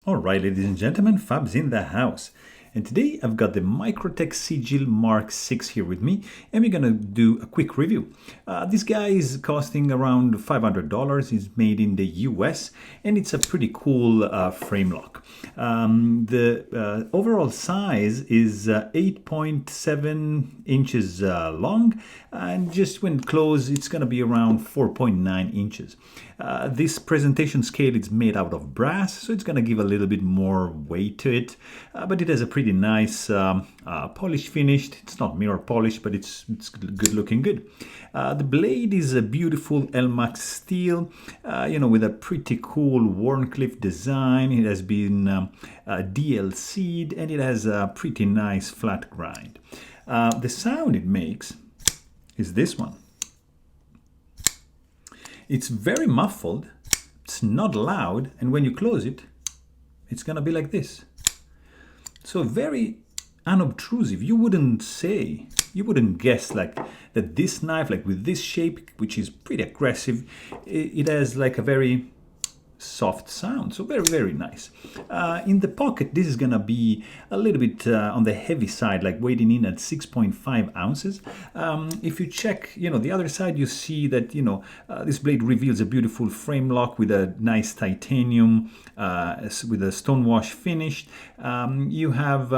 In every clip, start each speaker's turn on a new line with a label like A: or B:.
A: Alright, ladies and gentlemen, Fab's in the house. And today I've got the Microtech Sigil MK6 here with me, and we're gonna do a quick review. This guy is costing around $500. It's made in the US, and it's a pretty cool frame lock. The overall size is 8.7 inches long, and just when closed, it's gonna be around 4.9 inches. This presentation scale is made out of brass, so it's gonna give a little bit more weight to it, but it has a pretty nice polish finish. It's not mirror polish, but it's good looking good. The blade is a beautiful Elmax steel, with a pretty cool Warncliffe design. It has been DLC'd, and it has a pretty nice flat grind. The sound it makes is this one. It's very muffled, it's not loud, and when you close it, it's gonna be like this. So very unobtrusive. You wouldn't guess like that this knife, like with this shape, which is pretty aggressive, it has like a very soft sound, so very, very nice. In the pocket, this is gonna be a little bit on the heavy side, like weighing in at 6.5 ounces. If you check, the other side, you see that, this blade reveals a beautiful frame lock with a nice titanium, with a stonewash finish. You have,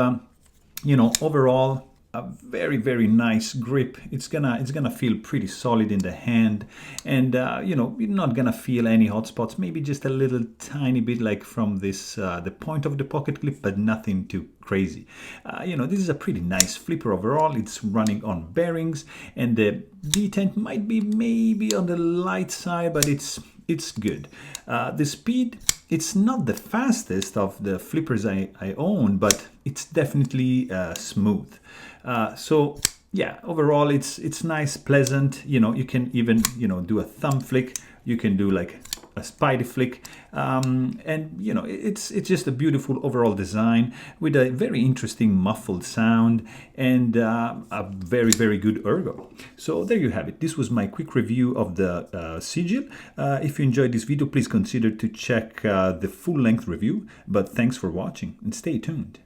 A: overall, a very, very nice grip. It's gonna feel pretty solid in the hand, and you're not gonna feel any hot spots. Maybe just a little tiny bit, like from this the point of the pocket clip, but nothing too crazy. This is a pretty nice flipper overall. It's running on bearings, and the detent might be maybe on the light side, but it's good. The speed, it's not the fastest of the flippers I own, but it's definitely smooth. So yeah, overall it's nice, pleasant. You can even do a thumb flick. You can do like a spidey flick, and it's just a beautiful overall design with a very interesting muffled sound and a very, very good ergo. So there you have it. This was my quick review of the Sigil. If you enjoyed this video, please consider to check the full-length review. But thanks for watching and stay tuned.